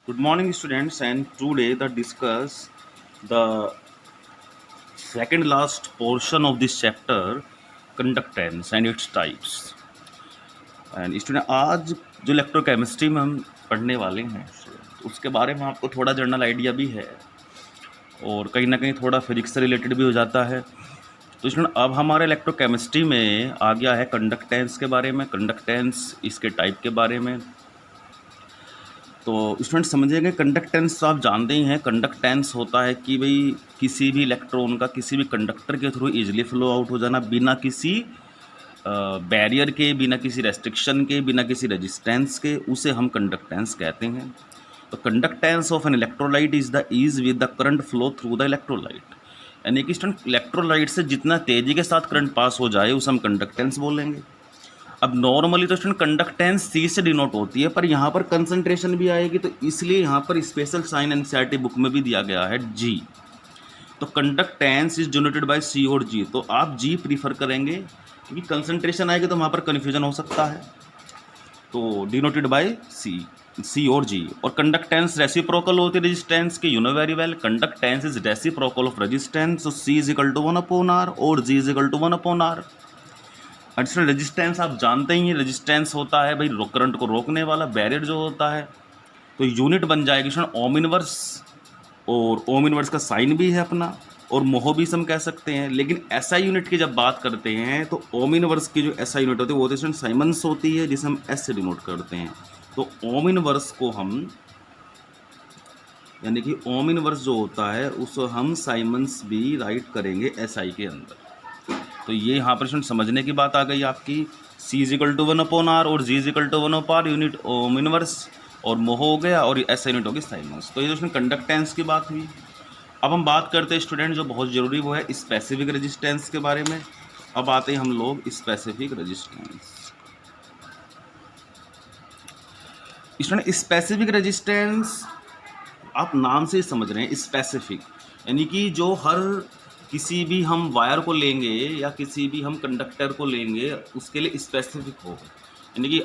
Good morning, students, and today the discuss the second last portion of this chapter, conductance and its types. And student आज जो electrochemistry में हम पढ़ने वाले हैं उसके बारे में आपको थोड़ा जनरल आइडिया भी है और कहीं ना कहीं थोड़ा फिजिक्स से रिलेटेड भी हो जाता है। तो स्टूडेंट अब हमारे इलेक्ट्रोकेमिस्ट्री में आ गया है कंडक्टेंस के बारे में, कंडक्टेंस इसके टाइप के बारे में। तो स्टूडेंट समझेंगे कंडक्टेंस आप जानते ही हैं। कंडक्टेंस होता है कि भाई किसी भी इलेक्ट्रॉन का किसी भी कंडक्टर के थ्रू इजीली फ्लो आउट हो जाना बिना किसी बैरियर के, बिना किसी रेस्ट्रिक्शन के, बिना किसी रेजिस्टेंस के, उसे हम कंडक्टेंस कहते हैं। तो conductance of an electrolyte is the ease with the current flow through the electrolyte, यानी कि स्टूडेंट इलेक्ट्रोलाइट से जितना तेजी के साथ करंट पास हो जाए उसे हम कंडक्टेंस बोलेंगे। अब नॉर्मली तो स्टूडेंट कंडक्टेंस सी से डिनोट होती है, पर यहाँ पर कंसंट्रेशन भी आएगी, तो इसलिए यहाँ पर स्पेशल साइन एनसीईआरटी बुक में भी दिया गया है जी। तो कंडक्टेंस इज डिनोटेड बाय सी और जी, तो आप जी प्रीफर करेंगे क्योंकि कंसंट्रेशन आएगी तो वहाँ पर कन्फ्यूजन हो सकता है। तो डिनोटेड बाय सी और जी। और कंडक्टेंस रेसिप्रोकल होती है रेजिस्टेंस के, you know very well. Conductance is reciprocal of resistance, so C is equal to 1/R और G is equal to 1/R। Additional resistance आप जानते ही हैं, रेजिस्टेंस होता है भाई करंट को रोकने वाला बैरियर जो होता है। तो यूनिट बन जाएगी स्टूडेंट ओम इनवर्स, और ओम इनवर्स का साइन भी है अपना, और मोहोबीस हम कह सकते हैं। लेकिन एसआई यूनिट की जब बात करते हैं तो ओम इनवर्स की जो एसआई यूनिट होती है वो तो साइमंस होती है, जिसे हम एस से डिनोट करते हैं। तो ओम इनवर्स को हम, यानी कि ओम इनवर्स जो होता है उसको हम साइमंस भी राइट करेंगे एसआई के अंदर। तो ये यहाँ पर समझने की बात आ गई आपकी। C is equal to 1/R और G is equal to 1/R, unit ohm inverse और मोह हो गया, और ऐसा यूनिट होगी साइमंस। तो ये उसमें कंडक्टेंस की बात हुई। अब हम बात करते हैं स्टूडेंट जो बहुत ज़रूरी वो है स्पेसिफिक रेजिस्टेंस के बारे में। अब आते हैं हम लोग specific resistance. Student specific resistance आप नाम से ही समझ रहे हैं, स्पेसिफिक यानी कि जो हर किसी भी हम वायर को लेंगे या किसी भी हम कंडक्टर को लेंगे उसके लिए स्पेसिफिक होगा, यानी कि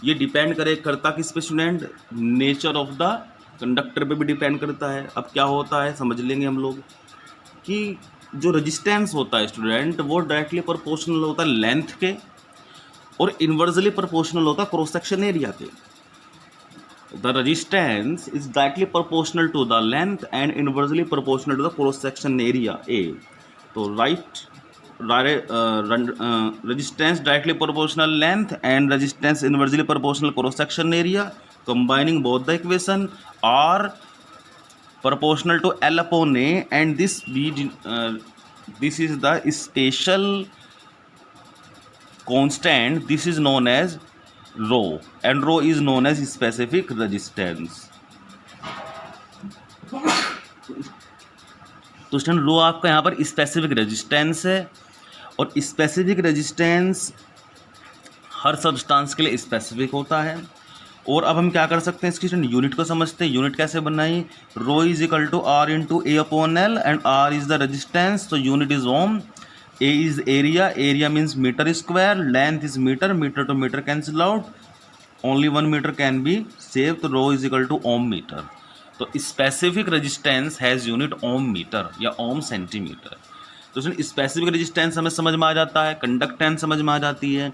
ये डिपेंड करता किस पे student, nature of the conductor पे भी डिपेंड करता है। अब क्या होता है समझ लेंगे हम लोग कि जो रेजिस्टेंस होता है स्टूडेंट वो डायरेक्टली प्रोपोर्शनल होता है लेंथ के, और इन्वर्सली प्रोपोर्शनल होता है क्रॉस सेक्शन एरिया के। The resistance is directly proportional to the length and inversely proportional to the cross section area A. तो resistance directly proportional length and resistance inversely proportional cross section area, combining both the equation are proportional to L upon A, and this is the special constant. This is known as rho, and rho is known as specific resistance. तो student रो आपका यहाँ पर specific resistance है, और specific resistance हर substance के लिए specific होता है। और अब हम क्या कर सकते हैं इसकी स्टूडेंट यूनिट को समझते हैं। यूनिट कैसे बनाई, rho is equal to R into A upon L, and R is the resistance, तो unit is ohm, A is area, area means meter square, length is meter, meter to meter cancel out, only 1 meter can be saved, तो rho is equal to ohm meter। तो specific resistance has unit ohm meter या ohm centimeter। तो specific resistance हमें समझ में आ जाता है, conductance समझ में आ जाती है।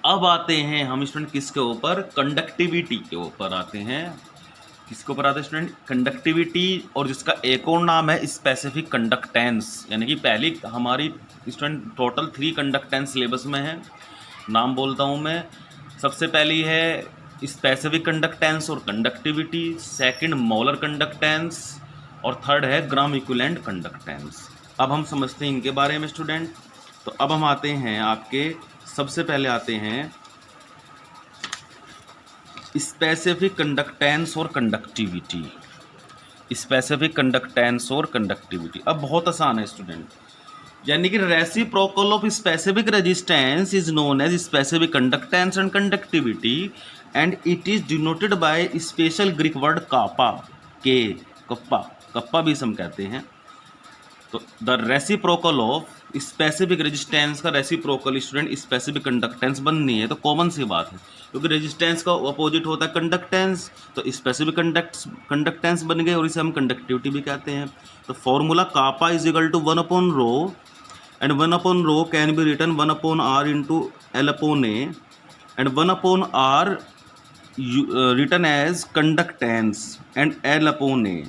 अब आते हैं हम स्टूडेंट किसके ऊपर, कंडक्टिविटी के ऊपर आते हैं। किसके ऊपर आते हैं स्टूडेंट, कंडक्टिविटी, और जिसका एक और नाम है स्पेसिफिक कंडक्टेंस। यानी कि पहली हमारी स्टूडेंट टोटल 3 कंडक्टेंस सिलेबस में है, नाम बोलता हूँ मैं। सबसे पहली है स्पेसिफिक कंडक्टेंस और कंडक्टिविटी, सेकंड मोलर कंडक्टेंस, और थर्ड है ग्राम इक्विवेलेंट कंडक्टेंस। अब हम समझते हैं इनके बारे में स्टूडेंट। तो अब हम आते हैं आपके, सबसे पहले आते हैं स्पेसिफिक कंडक्टेंस और कंडक्टिविटी। स्पेसिफिक कंडक्टेंस और कंडक्टिविटी अब बहुत आसान है स्टूडेंट, यानी कि reciprocal of specific resistance is known as specific conductance and conductivity, and it is denoted by special Greek word kappa, K kappa, kappa भी हम कहते हैं। तो the reciprocal of specific resistance का रेसिप्रोकल स्टूडेंट स्पेसिफिक कंडक्टेंस बननी है, तो common सी बात है, क्योंकि रेजिस्टेंस का अपोजिट होता है कंडक्टेंस, तो स्पेसिफिक कंडक्टेंस बन गए और इसे हम कंडक्टिविटी भी कहते हैं। तो formula kappa is equal to 1/ρ and 1/ρ can be written 1/r into L/A and 1/r written as conductance and L/A।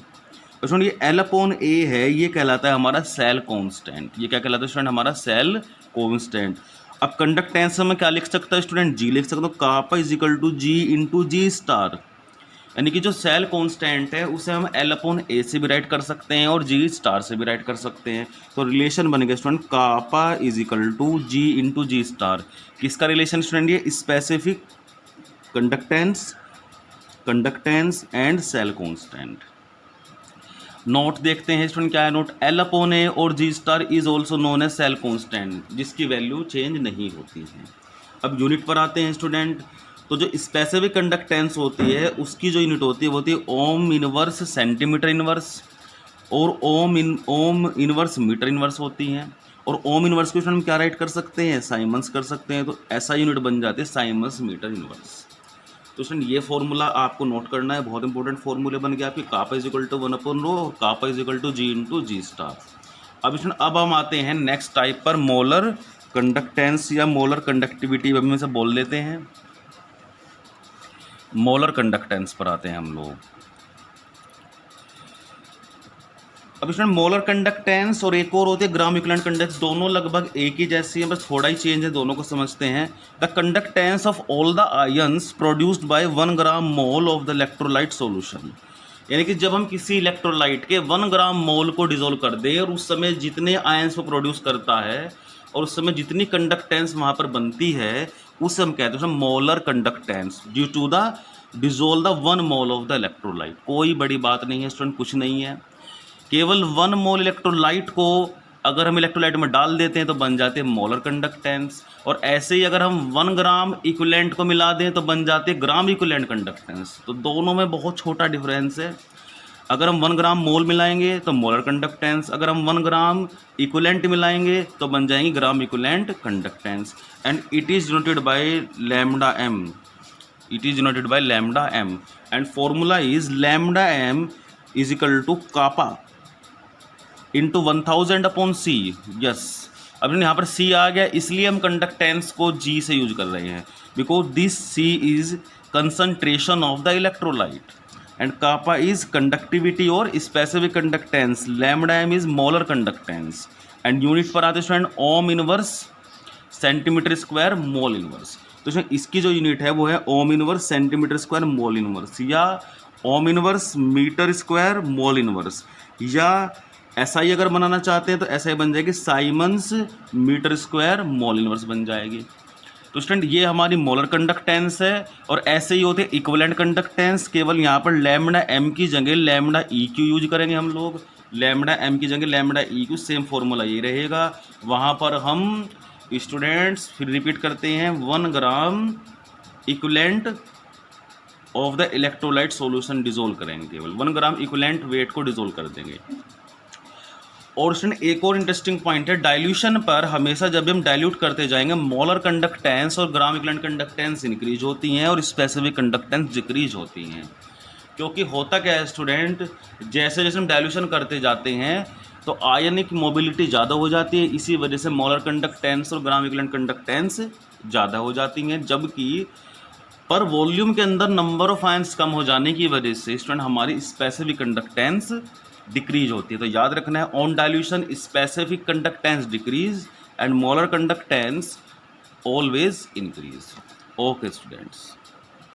तो ये L/A है, ये कहलाता है हमारा सेल कांस्टेंट। ये क्या कहलाता है स्टूडेंट? हमारा सेल कांस्टेंट। अब कंडक्टेंस में क्या लिख सकता है स्टूडेंट? जी लिख सकता हूँ। Kappa is equal to G into G star, यानी कि जो सेल कांस्टेंट है उसे हम L/A से भी राइट कर सकते हैं और जी स्टार से भी राइट कर सकते हैं। तो रिलेशन बन गया student kappa is equal to G into G star. किसका रिलेशन स्टूडेंट? ये specific conductance and cell constant. Note देखते हैं स्टूडेंट, क्या है नोट? L/A और G star is also known as cell constant, जिसकी वैल्यू चेंज नहीं होती है। अब यूनिट पर आते हैं स्टूडेंट। तो जो स्पेसिफिक कंडक्टेंस होती है उसकी जो यूनिट होती है वो होती है ओम इनवर्स सेंटीमीटर इनवर्स, और ओम इनवर्स मीटर इनवर्स होती हैं। और ओम इनवर्स को हम क्या राइट कर सकते हैं? साइमंस कर सकते हैं। तो ऐसा यूनिट बन जाते हैं साइमंस मीटर इनवर्स। तो स्टूडेंट ये फॉर्मूला आपको नोट करना है, बहुत इंपॉर्टेंट फॉर्मूले बन गया आपकी। कापा इज इक्वल टू 1/ρ और kappa is equal to G into G star. अब स्टूडेंट अब हम आते हैं नेक्स्ट टाइप पर, मोलर कंडक्टेंस या मोलर कंडक्टिविटी, अब हम इसे बोल लेते हैं। मोलर कंडक्टेंस पर आते हैं हम लोग। अब इसमें मोलर कंडक्टेंस और एक और होते हैं ग्राम इक्विवेलेंट कंडक्टेंस, दोनों लगभग एक ही जैसी हैं, बस थोड़ा ही चेंज है, दोनों को समझते हैं। The conductance of all the ions produced by 1 gram mole of the electrolyte solution, यानी कि जब हम किसी इलेक्ट्रोलाइट के 1 ग्राम मोल को डिसोल्व कर दें और उस समय जितने आयंस वो प्रोड्यूस करता है और उस समय जितनी कंडक्टेंस वहाँ पर बनती है उसे हम कहते हैं molar conductance due to the dissolve the 1 mole of the electrolyte. कोई बड़ी बात नहीं है स्टूडेंट, कुछ नहीं है, केवल 1 मोल इलेक्ट्रोलाइट को अगर हम इलेक्ट्रोलाइट में डाल देते हैं तो बन जाते हैं मोलर कंडक्टेंस, और ऐसे ही अगर हम 1 ग्राम इक्विवेलेंट को मिला दें तो बन जाते हैं ग्राम इक्विवेलेंट कंडक्टेंस। तो दोनों में बहुत छोटा डिफरेंस है। अगर हम 1 ग्राम मोल मिलाएंगे तो मोलर कंडक्टेंस, अगर हम 1 ग्राम इक्विवेलेंट मिलाएंगे तो बन जाएंगे gram equivalent conductance. And it is denoted by lambda M, it is denoted by lambda m and formula is lambda m is equal to kappa into 1000 upon c। yes, अब यहाँ पर c आ गया, इसलिए हम कंडक्टेंस को g से use कर रहे हैं, because this c is concentration of the electrolyte and kappa is conductivity और specific conductance, lambda m is molar conductance and unit पर आते student ohm inverse centimetre square mole inverse. तो इसमें इसकी जो यूनिट है वो है ohm inverse centimetre square mole inverse, या ohm inverse metre square mole inverse, या ऐसा ही अगर बनाना चाहते हैं तो ऐसा ही बन जाएगी siemens metre square mole inverse बन जाएगी। तो स्टूडेंट ये हमारी मोलर कंडक्टेंस है, और ऐसे ही होते हैं इक्विवेलेंट कंडक्टेंस, केवल यहाँ पर लैम्डा एम की जगह लैम्डा ई क्यू यूज करेंगे हम लोग, लैम्डा एम की जगह lambda E Q, same formula ये रहेगा। वहाँ पर हम स्टूडेंट्स फिर रिपीट करते हैं 1 gram equivalent of the electrolyte solution dissolve करेंगे, केवल 1 ग्राम इक्विवेलेंट वेट को डिसोल्व कर देंगे। और स्टूडेंट एक और इंटरेस्टिंग पॉइंट है, डाइल्यूशन पर हमेशा जब हम डाइल्यूट करते जाएंगे मोलर कंडक्टेंस और ग्राम इक्विवेलेंट कंडक्टेंस इंक्रीज होती हैं और स्पेसिफिक कंडक्टेंस डिक्रीज होती हैं। क्योंकि होता क्या है स्टूडेंट, जैसे जैसे हम डाइल्यूशन करते जाते हैं तो आयनिक मोबिलिटी ज़्यादा हो जाती है, इसी वजह से मोलर कंडक्टेंस और ग्राम इक्विवेलेंट कंडक्टेंस ज़्यादा हो जाती हैं, जबकि पर वॉल्यूम के अंदर नंबर ऑफ आयंस कम हो जाने की वजह से स्टूडेंट हमारी स्पेसिफिक कंडक्टेंस डिक्रीज होती है। तो याद रखना है on dilution specific conductance decrease and molar conductance always increase. Okay students.